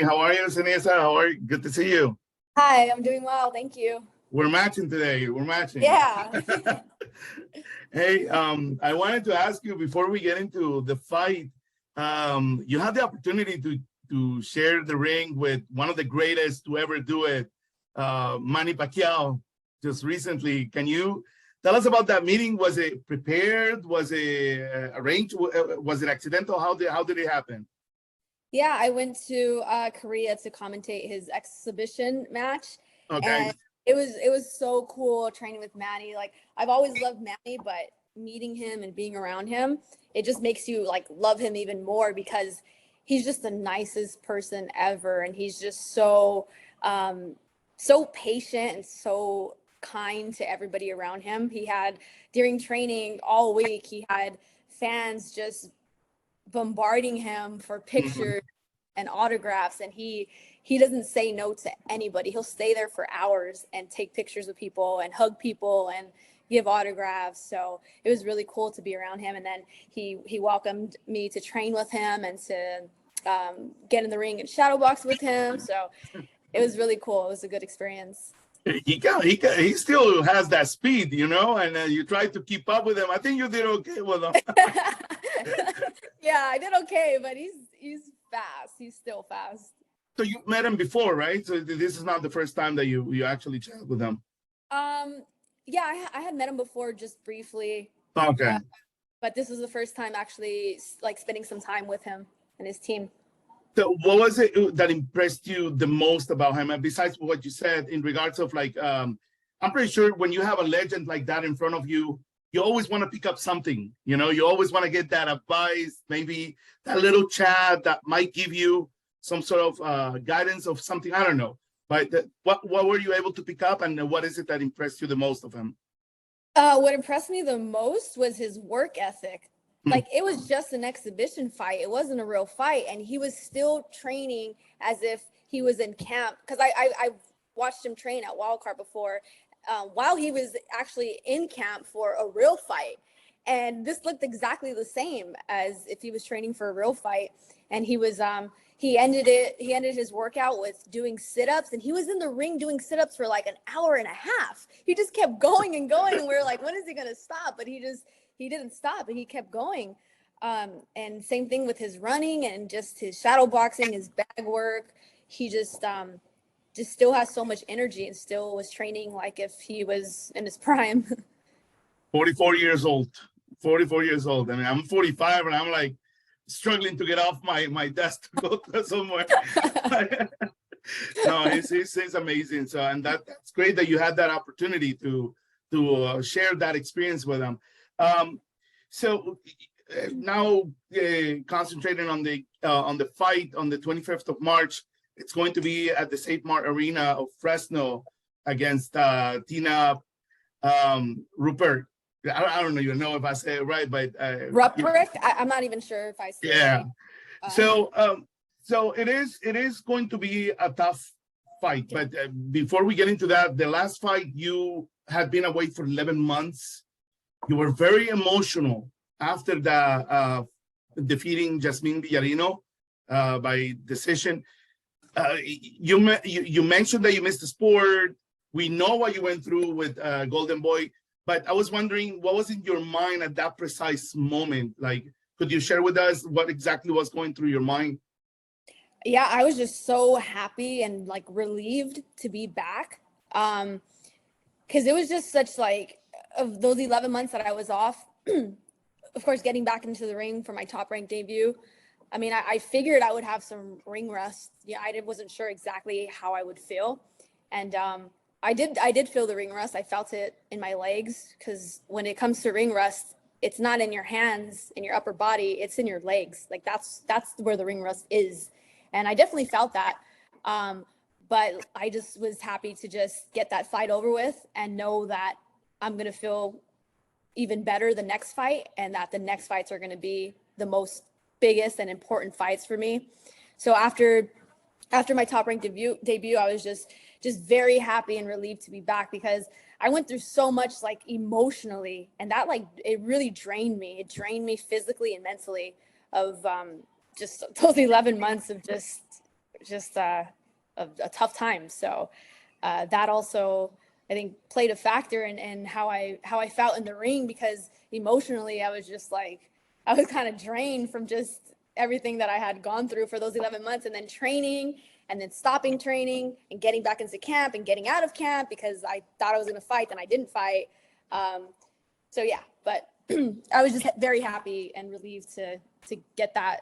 how are you, Seniesa? How are you? Good to see you. Hi, I'm doing well, thank you. We're matching today. We're matching. Yeah. Hey, I wanted to ask you before we get into the fight. You had the opportunity to share the ring with one of the greatest to ever do it, Manny Pacquiao, just recently. Can you tell us about that meeting? Was it prepared? Was it arranged? Was it accidental? How did it happen? Yeah, I went to Korea to commentate his exhibition match, Okay. and it was so cool training with Manny. Like, I've always loved Manny, but meeting him and being around him, it just makes you like love him even more because he's just the nicest person ever, and he's just so patient and so kind to everybody around him. He had during training all week, he had fans just bombarding him for Mhm. pictures and autographs, and he doesn't say no to anybody. He'll stay there for hours and take pictures with people and hug people and give autographs. So it was really cool to be around him. And then he welcomed me to train with him and to get in the ring and shadow box with him. So it was really cool. It was a good experience. He still has that speed, and you try to keep up with him. I think you did okay with him. Yeah, I did okay, but he's fast. He's still fast. So you met him before, right? So this is not the first time that you actually chat with him. Um, yeah, I had met him before just briefly, Okay. but this was the first time actually like spending some time with him and his team. So what was it that impressed you the most about him? And besides what you said in regards of like, I'm pretty sure when you have a legend like that in front of you, you always want to pick up something, you always want to get that advice, maybe that little chat that might give you some sort of guidance of something. I don't know. But what were you able to pick up, and what is it that impressed you the most of him? What impressed me the most was his work ethic. Hmm. Like, it was just an exhibition fight. It wasn't a real fight. And he was still training as if he was in camp. Because I watched him train at Wildcard before while he was actually in camp for a real fight. And this looked exactly the same as if he was training for a real fight. And he ended his workout with doing sit-ups, and he was in the ring doing sit-ups for like an hour and a half. He just kept going and going, and we were like, when is he going to stop? But he didn't stop, and he kept going. And same thing with his running and just his shadow boxing, his bag work. He just still has so much energy and still was training like if he was in his prime. 44 years old. 44 years old. I mean, I'm 45, and I'm like struggling to get off my desk to go somewhere. No, he's amazing. So, and that's great that you had that opportunity to share that experience with him. So now concentrating on the fight on the 25th of March, it's going to be at the St. Mart Arena of Fresno against Tina Rupprecht. I don't even know if I say it right, but Rupprecht? I'm not even sure if I said yeah. it right. So it is going to be a tough fight. But before we get into that, the last fight you had been away for 11 months. You were very emotional after the defeating Jasmine Villarino by decision. You mentioned that you missed the sport. We know what you went through with Golden Boy, but I was wondering what was in your mind at that precise moment. Like, could you share with us what exactly was going through your mind? Yeah, I was just so happy and like relieved to be back. Because it was just such like of those 11 months that I was off, of course, getting back into the ring for my top ranked debut. I mean, I figured I would have some ring rust. Yeah, wasn't sure exactly how I would feel. And I did feel the ring rust. I felt it in my legs because when it comes to ring rust, it's not in your hands, in your upper body, it's in your legs. Like that's where the ring rust is. And I definitely felt that. But I just was happy to just get that fight over with and know that I'm going to feel even better the next fight, and that the next fights are going to be the most biggest and important fights for me. So after my top ranked debut, I was just very happy and relieved to be back because I went through so much like emotionally, and that like it really drained me. It drained me physically and mentally of just those 11 months of just just a tough time. So that also, I think, played a factor in how I felt in the ring, because emotionally I was just like, I was kind of drained from just everything that I had gone through for those 11 months, and then training, and then stopping training and getting back into camp and getting out of camp because I thought I was going to fight and I didn't fight. So yeah, but I was just very happy and relieved to get that,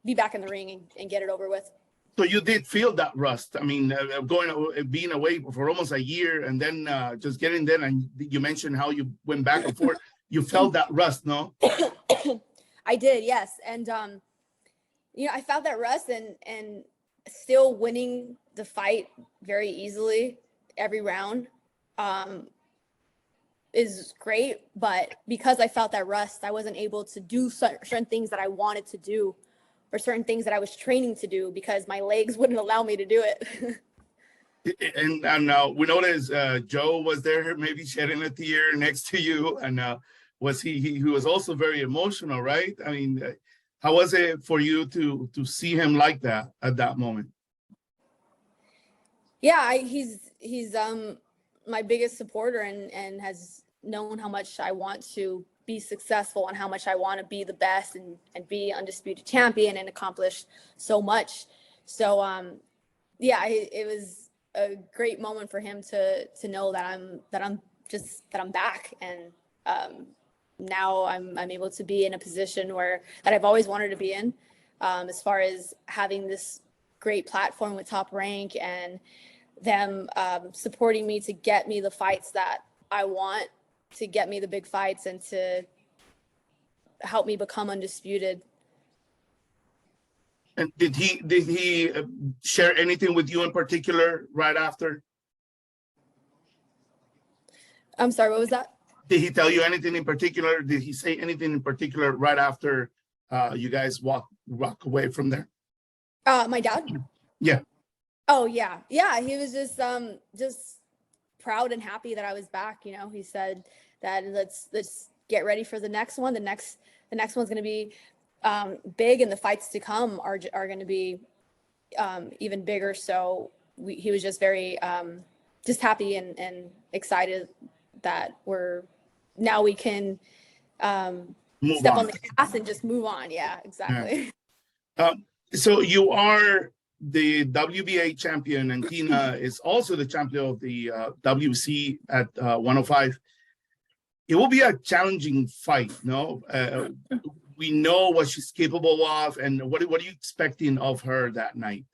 be back in the ring and get it over with. So you did feel that rust. I mean, being away for almost a year, and then just getting there, and you mentioned how you went back and forth. You felt that rust, no? I did, yes. And I felt that rust, and still winning the fight very easily every round is great. But because I felt that rust, I wasn't able to do certain things that I wanted to do, or certain things that I was training to do, because my legs wouldn't allow me to do it. And we noticed Joe was there, maybe shedding a tear next to you, and was he was also very emotional, right? I mean, how was it for you to see him like that at that moment? Yeah, he's my biggest supporter, and has known how much I want to be successful and how much I want to be the best and be undisputed champion and accomplish so much. So yeah, it was a great moment for him to know that I'm back, and now I'm able to be in a position that I've always wanted to be in, as far as having this great platform with Top Rank, and them supporting me to get me the fights that I want, to get me the big fights, and to help me become undisputed. And did he share anything with you in particular right after? I'm sorry, what was that? Did he tell you anything in particular? Did he say anything in particular right after you guys walk away from there? My dad? Yeah. Oh yeah. He was just proud and happy that I was back. He said that let's get ready for the next one. The next one's going to be big, and the fights to come are going to be even bigger. So he was just very just happy and excited that we can step on the gas and just move on. Yeah, exactly. Yeah. So you are the WBA champion, and Tina is also the champion of the WC at 105. It will be a challenging fight, no? We know what she's capable of, and what are you expecting of her that night?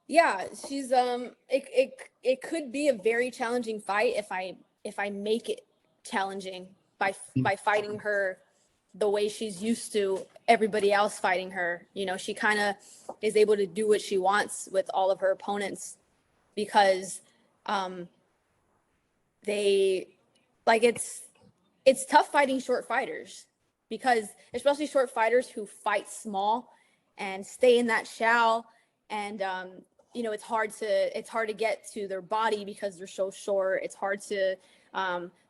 Yeah, she's it could be a very challenging fight if I make it challenging by fighting her the way she's used to everybody else fighting her. She kind of is able to do what she wants with all of her opponents, because it's tough fighting short fighters, because especially short fighters who fight small and stay in that shell, and it's hard to get to their body because they're so short. It's hard to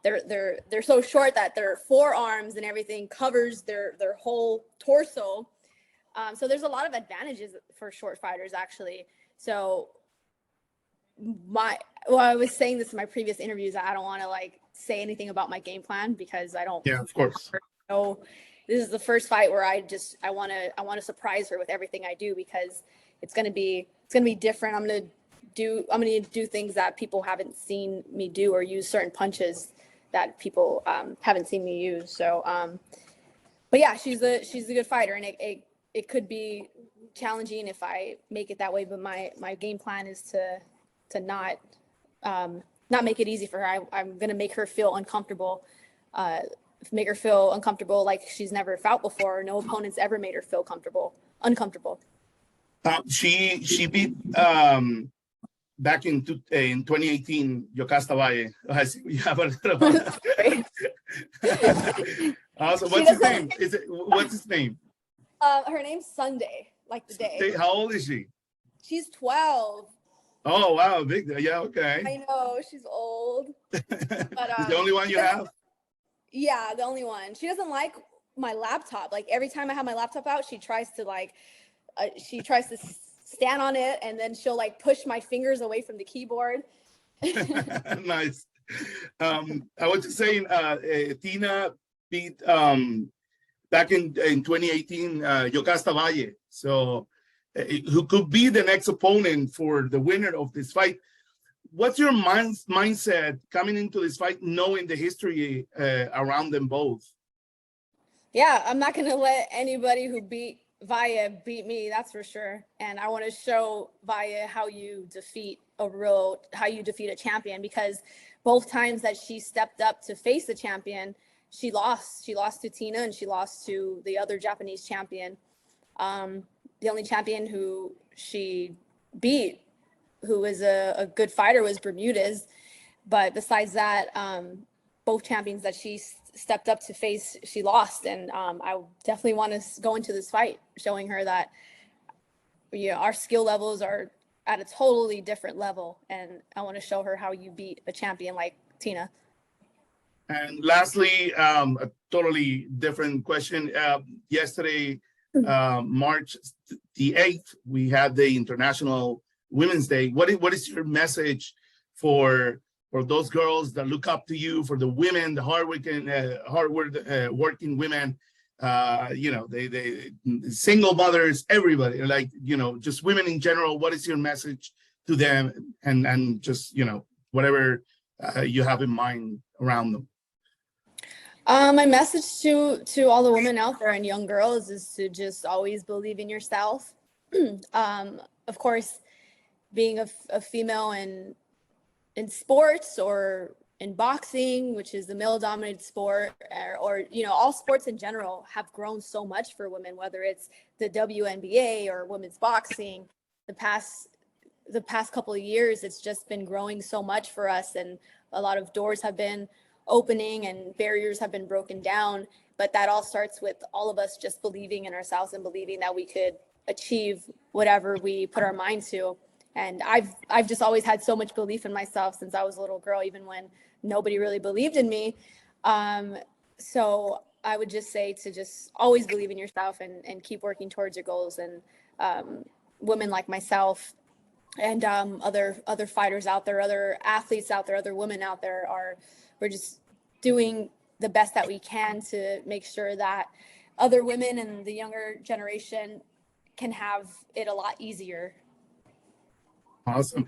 they're so short that their forearms and everything covers their whole torso. So there's a lot of advantages for short fighters, actually. So I was saying this in my previous interviews, I don't want to say anything about my game plan, because I don't. Yeah, of course. So this is the first fight where I want to surprise her with everything I do, because it's going to be different. I'm going to do things that people haven't seen me do, or use certain punches that people haven't seen me use. So but yeah, she's a good fighter, and it could be challenging if I make it that way, but my game plan is to not make it easy for her. I'm going to make her feel uncomfortable, like she's never felt before. No opponent's ever made her feel uncomfortable. She beat back in 2018 Yocasta Valle. I see you have a little. Also, what's his name? Her name's Sunday, like the day. How old is she? She's 12. Oh wow, big. Yeah, okay. I know, she's old. But is the only one you have? Yeah, the only one. She doesn't like my laptop. Like every time I have my laptop out, she tries to stand on it, and then she'll like push my fingers away from the keyboard. Nice. I was just saying, Tina beat back in 2018 Yocasta Valle. So who could be the next opponent for the winner of this fight? What's your mindset coming into this fight, knowing the history around them both? Yeah, I'm not going to let anybody who beat Valle beat me, that's for sure. And I want to show Valle how you defeat a champion, because both times that she stepped up to face the champion, she lost. She lost to Tina, and she lost to the other Japanese champion. The only champion who she beat, who was a good fighter, was Bermudez. But besides that, both champions that she stepped up to face, she lost. And I definitely want to go into this fight showing her that, you know, our skill levels are at a totally different level. And I want to show her how you beat a champion like Tina. And lastly, a totally different question. Yesterday, March the 8th, we had the International Women's Day. What is your message for those girls that look up to you, for the women, the hardworking women, you know, they single mothers, everybody, like, you know, just women in general? What is your message to them, and just, you know, whatever you have in mind around them? My message to all the women out there and young girls is to just always believe in yourself. Of course, being a female in sports or in boxing, which is the male-dominated sport, or you know, all sports in general have grown so much for women, whether it's the WNBA or women's boxing. The past couple of years, it's just been growing so much for us, and a lot of doors have been opening and barriers have been broken down. But that all starts with all of us just believing in ourselves and believing that we could achieve whatever we put our mind to. And I've just always had so much belief in myself since I was a little girl, even when nobody really believed in me. So I would just say to just always believe in yourself and keep working towards your goals. And women like myself and other fighters out there, other athletes out there, other women out there, we're just doing the best that we can to make sure that other women and the younger generation can have it a lot easier. Awesome.